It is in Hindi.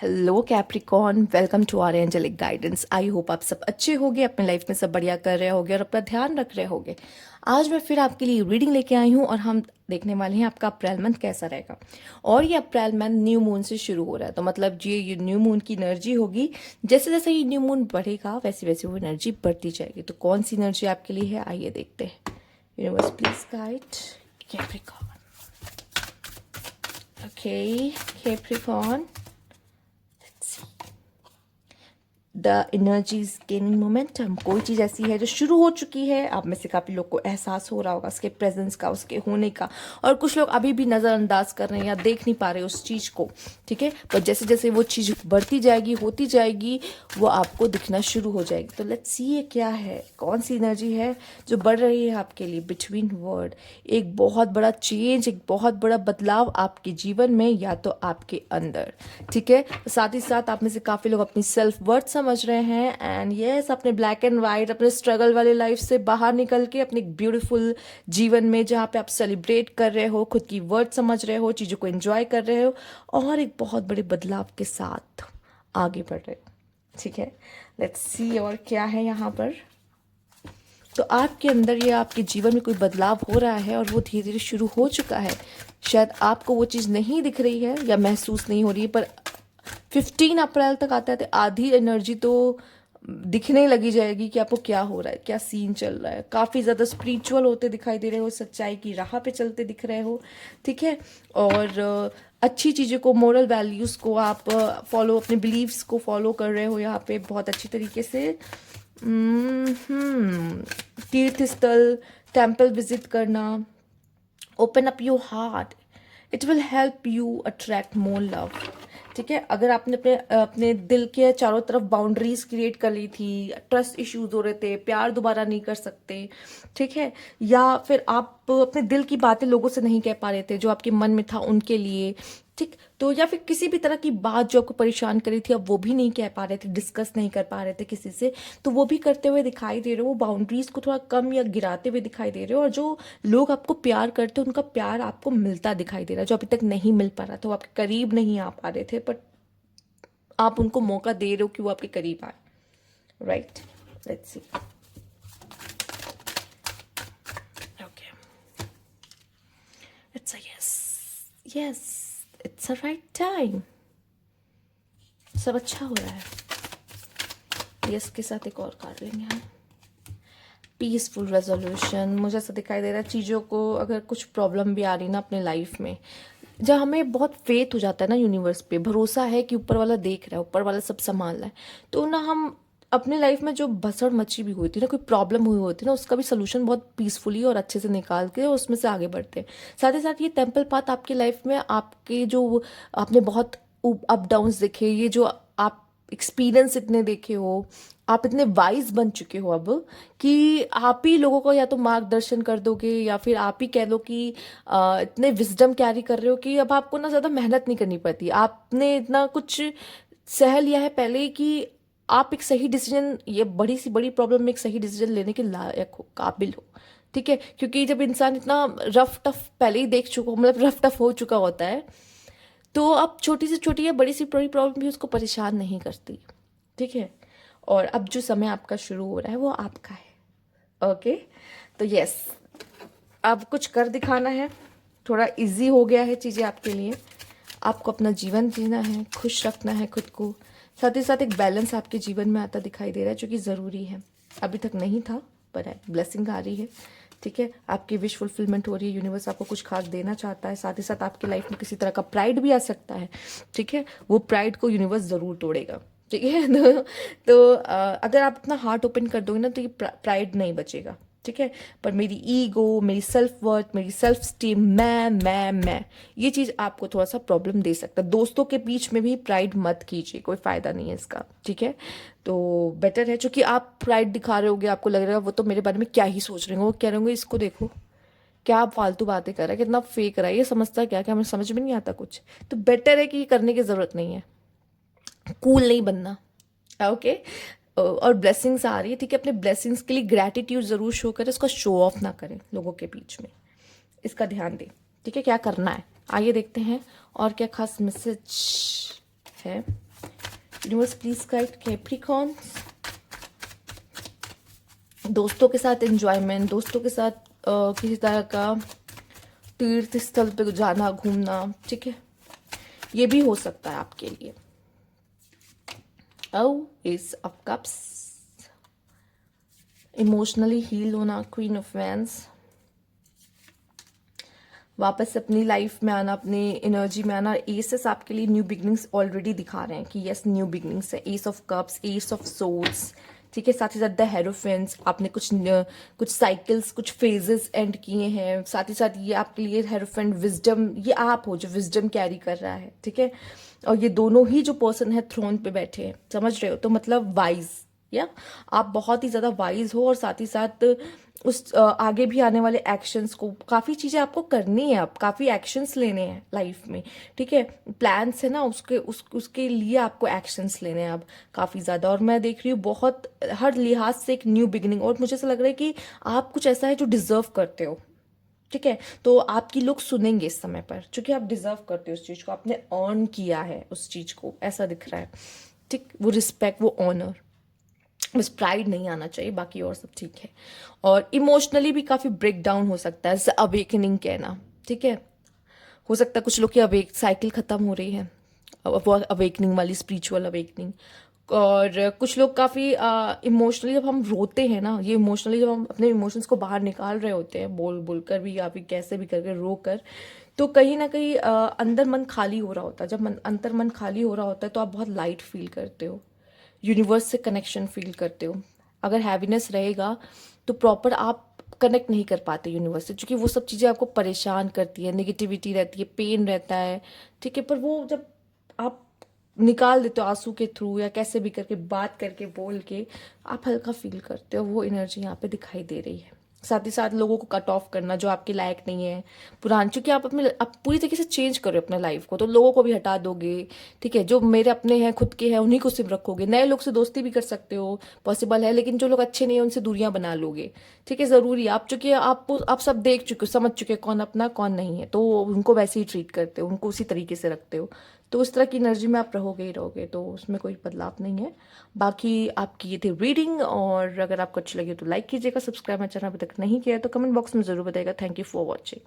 Hello Capricorn, welcome to our angelic guidance. I hope आप सब अच्छे होगे, अपने लाइफ में सब बढ़िया कर रहे होगे और अपना ध्यान रख रहे होगे। आज मैं फिर आपके लिए रीडिंग लेके आई हूँ और हम देखने वाले हैं आपका अप्रैल मंथ कैसा रहेगा। और ये अप्रैल मंथ न्यू मून से शुरू हो रहा है, तो मतलब ये न्यू मून की एनर्जी होगी। जैसे जैसे ये न्यू मून बढ़ेगा वैसे वैसे वो एनर्जी बढ़ती जाएगी। तो कौन सी एनर्जी आपके लिए है, आइए देखते हैं। Universe please guide Capricorn. Okay Capricorn, the energy is gaining momentum. कोई चीज़ ऐसी है जो शुरू हो चुकी है, आप में से काफ़ी लोग को एहसास हो रहा होगा उसके प्रेजेंस का, उसके होने का। और कुछ लोग अभी भी नज़रअंदाज कर रहे हैं या देख नहीं पा रहे उस चीज़ को, ठीक है। पर जैसे जैसे वो चीज़ बढ़ती जाएगी, होती जाएगी, वो आपको दिखना शुरू हो जाएगी। तो लेट्स सी ये क्या है, कौन सी एनर्जी है जो बढ़ रही है आपके लिए। बिटवीन वर्ड, एक बहुत बड़ा चेंज, एक बहुत बड़ा बदलाव आपके जीवन में या तो आपके अंदर, ठीक है। साथ ही साथ आप में से काफ़ी लोग अपनी सेल्फ वर्थ समझ रहे हैं एंड यस, अपने ब्लैक एंड वाइट, अपने स्ट्रगल वाले लाइफ से बाहर निकल के अपने ब्यूटीफुल जीवन में जहाँ पे आप सेलिब्रेट कर रहे हो, खुद की वर्थ समझ रहे हो, चीज़ों को एंजॉय कर रहे हो और एक बहुत बड़े बदलाव के साथ आगे बढ़ रहे हो, ठीक है। लेट्स सी और क्या है यहाँ पर। तो आपके अंदर ये आपके जीवन में कोई बदलाव हो रहा है और वो धीरे धीरे शुरू हो चुका है। शायद आपको वो चीज़ नहीं दिख रही है या महसूस नहीं हो रही है, पर 15 अप्रैल तक आता है तो आधी एनर्जी तो दिखने लगी जाएगी कि आपको क्या हो रहा है, क्या सीन चल रहा है। काफ़ी ज़्यादा स्पिरिचुअल होते दिखाई दे रहे हो, सच्चाई की राह पे चलते दिख रहे हो, ठीक है। और अच्छी चीज़ों को, मोरल वैल्यूज़ को आप फॉलो, अपने बिलीव्स को फॉलो कर रहे हो यहाँ पे बहुत अच्छी तरीके से। तीर्थ स्थल, टेम्पल विजिट करना, open up your heart, it will help you attract more love, ठीक है। अगर आपने अपने अपने दिल के चारों तरफ बाउंड्रीज क्रिएट कर ली थी, ट्रस्ट इश्यूज हो रहे थे, प्यार दोबारा नहीं कर सकते, ठीक है, या फिर आप अपने दिल की बातें लोगों से नहीं कह पा रहे थे जो आपके मन में था उनके लिए, ठीक। तो या फिर किसी भी तरह की बात जो आपको परेशान करी थी, अब वो भी नहीं कह पा रहे थे, डिस्कस नहीं कर पा रहे थे किसी से, तो वो भी करते हुए दिखाई दे रहे हो। बाउंड्रीज को थोड़ा कम या गिराते हुए दिखाई दे रहे हो और जो लोग आपको प्यार करते हैं उनका प्यार आपको मिलता दिखाई दे रहा है। जो अभी तक नहीं मिल पा रहा था, वो आपके करीब नहीं आ पा रहे थे, बट आप उनको मौका दे रहे हो कि वो आपके करीब आए, right. Let's see. Okay, it's a yes, yes, it's a right time. सब अच्छा हो रहा है। यस के साथ एक और कार्ड लेंगे हम। पीसफुल रेजोल्यूशन, मुझे ऐसा दिखाई दे रहा है चीज़ों को, अगर कुछ प्रॉब्लम भी आ रही ना अपने लाइफ में, जब हमें बहुत फेथ हो जाता है ना, यूनिवर्स पे भरोसा है कि ऊपर वाला देख रहा है, ऊपर वाला सब संभाल रहा है, तो ना हम अपने लाइफ में जो भसड़ मची भी हुई थी ना, कोई प्रॉब्लम हुई होती है ना, उसका भी सोल्यूशन बहुत पीसफुली और अच्छे से निकाल के उसमें से आगे बढ़ते हैं। साथ ही साथ ये टेम्पल पाथ आपकी लाइफ में, आपके जो आपने बहुत अप डाउन्स देखे, ये जो आप एक्सपीरियंस इतने देखे हो, आप इतने वाइज बन चुके हो अब कि आप ही लोगों को या तो मार्गदर्शन कर दोगे या फिर आप ही कह लो कि इतने विजडम कैरी कर रहे हो कि अब आपको ना ज़्यादा मेहनत नहीं करनी पड़ती। आपने इतना कुछ सह लिया है पहले ही कि आप एक सही डिसीजन, ये बड़ी सी बड़ी प्रॉब्लम में एक सही डिसीजन लेने के लायक हो, काबिल हो, ठीक है। क्योंकि जब इंसान इतना रफ टफ पहले ही देख चुका, मतलब रफ टफ हो चुका होता है, तो अब छोटी से छोटी या बड़ी सी बड़ी प्रॉब्लम भी उसको परेशान नहीं करती, ठीक है। और अब जो समय आपका शुरू हो रहा है वो आपका है, ओके। तो यस, अब कुछ कर दिखाना है, थोड़ा इजी हो गया है चीज़ें आपके लिए। आपको अपना जीवन जीना है, खुश रखना है खुद को, साथ ही साथ एक बैलेंस आपके जीवन में आता दिखाई दे रहा है जो कि ज़रूरी है। अभी तक नहीं था पर है, ब्लेसिंग आ रही है, ठीक है। आपकी विश फुलफिलमेंट हो रही है, यूनिवर्स आपको कुछ खास देना चाहता है। साथ ही साथ आपकी लाइफ में किसी तरह का प्राइड भी आ सकता है, ठीक है। वो प्राइड को यूनिवर्स ज़रूर तोड़ेगा, ठीक है। तो अगर आप अपना हार्ट ओपन कर दोगे ना, तो ये प्राइड नहीं बचेगा, ठीक है। पर मेरी ईगो, मेरी सेल्फ वर्थ, मेरी सेल्फ स्टीम, मैं, ये चीज़ आपको थोड़ा सा प्रॉब्लम दे सकता है। दोस्तों के बीच में भी प्राइड मत कीजिए, कोई फ़ायदा नहीं है इसका, ठीक है। तो बेटर है, क्योंकि आप प्राइड दिखा रहे होगे, आपको लग रहा है वो तो मेरे बारे में क्या ही सोच रहे होंगे, वो कह रहे होंगे इसको देखो क्या फालतू बातें कर रहा है, कितना फेक रहा है, ये समझता क्या क्या, हमें समझ में नहीं आता कुछ। तो बेटर है कि ये करने की ज़रूरत नहीं है, कूल नहीं बनना, ओके। और ब्लेसिंग्स आ रही है, ठीक है। अपने ब्लेसिंग्स के लिए ग्रैटिट्यूड ज़रूर शो करें, उसका शो ऑफ ना करें लोगों के बीच में, इसका ध्यान दें, ठीक है। क्या करना है आइए देखते हैं और क्या खास मैसेज है। Universe please guide Capricorns. दोस्तों के साथ एंजॉयमेंट, दोस्तों के साथ किसी तरह का तीर्थ स्थल पे जाना, घूमना, ठीक है, ये भी हो सकता है आपके लिए। Ace of cups, emotionally heal होना, क्वीन ऑफ वैंड्स, वापस अपनी लाइफ में आना, अपनी एनर्जी में आना। एसेस आपके लिए न्यू बिगनिंग्स ऑलरेडी दिखा रहे हैं कि यस न्यू बिगनिंग्स है। S of cups, S of swords, ठीक है, साथ ही साथ द हेरोफेंस, आपने कुछ साइकिल्स, कुछ फेजेस एंड किए हैं। साथ ही साथ ये आपके लिए हेरोफेंट विजडम, ये आप हो जो विजडम कैरी कर रहा है, ठीक है। और ये दोनों ही जो पर्सन है थ्रोन पे बैठे हैं, समझ रहे हो, तो मतलब वाइज, या आप बहुत ही ज़्यादा वाइज हो। और साथ ही साथ उस आगे भी आने वाले एक्शंस को, काफ़ी चीज़ें आपको करनी है, अब काफ़ी एक्शंस लेने हैं लाइफ में, ठीक है। प्लान्स है ना, उसके लिए आपको एक्शंस लेने हैं अब काफ़ी ज़्यादा। और मैं देख रही हूँ बहुत हर लिहाज से एक न्यू बिगिनिंग। और मुझे ऐसा लग रहा है कि आप कुछ ऐसा है जो डिजर्व करते हो, ठीक है। तो आपकी लोग सुनेंगे इस समय पर, क्योंकि आप डिजर्व करते हो उस चीज़ को, आपने अर्न किया है उस चीज़ को, ऐसा दिख रहा है, ठीक। वो रिस्पेक्ट, वो ऑनर, बस प्राइड नहीं आना चाहिए, बाकी और सब ठीक है। और इमोशनली भी काफ़ी ब्रेक डाउन हो सकता है, जैसे अवेकनिंग कहना, ठीक है। हो सकता है कुछ लोग की अवेक साइकिल ख़त्म हो रही है, वो अवेकनिंग वाली, स्पिरिचुअल अवेकनिंग। और कुछ लोग काफ़ी इमोशनली, जब हम रोते हैं ना, ये इमोशनली जब हम अपने इमोशंस को बाहर निकाल रहे होते हैं, बोल बोल कर भी या फिर कैसे भी करके रो कर, तो कहीं ना कहीं अंदर मन खाली हो रहा होता है। जब अंदर मन खाली हो रहा होता है तो आप बहुत लाइट फील करते हो, यूनिवर्स से कनेक्शन फील करते हो। अगर हैवीनेस रहेगा तो प्रॉपर आप कनेक्ट नहीं कर पाते यूनिवर्स से, क्योंकि वो सब चीज़ें आपको परेशान करती है, नेगेटिविटी रहती है, पेन रहता है, ठीक है। पर वो जब आप निकाल देते हो आंसू के थ्रू या कैसे भी करके, बात करके, बोल के, आप हल्का फील करते हो। वो एनर्जी यहाँ पे दिखाई दे रही है। साथ ही साथ लोगों को कट ऑफ करना जो आपके लायक नहीं है, पुरान, क्योंकि आप पूरी तरीके से चेंज करो अपने लाइफ को, तो लोगों को भी हटा दोगे, ठीक है। जो मेरे अपने हैं, खुद के हैं, उन्हीं को सिर्फ रखोगे। नए लोग से दोस्ती भी कर सकते हो, पॉसिबल है, लेकिन जो लोग अच्छे नहीं है उनसे दूरियां बना लोगे, ठीक है। ज़रूरी आप, चूंकि आप सब देख चुके हो, समझ चुके हो कौन अपना कौन नहीं है, तो उनको वैसे ही ट्रीट करते हो, उनको उसी तरीके से रखते हो। तो उस तरह की एनर्जी में आप रहोगे ही रहोगे, तो उसमें कोई बदलाव नहीं है। बाकी आपकी ये थी रीडिंग, और अगर आपको अच्छी लगी तो लाइक कीजिएगा, सब्सक्राइब मेरा चैनल अभी तक नहीं किया है तो कमेंट बॉक्स में ज़रूर बताइएगा। Thank you for watching.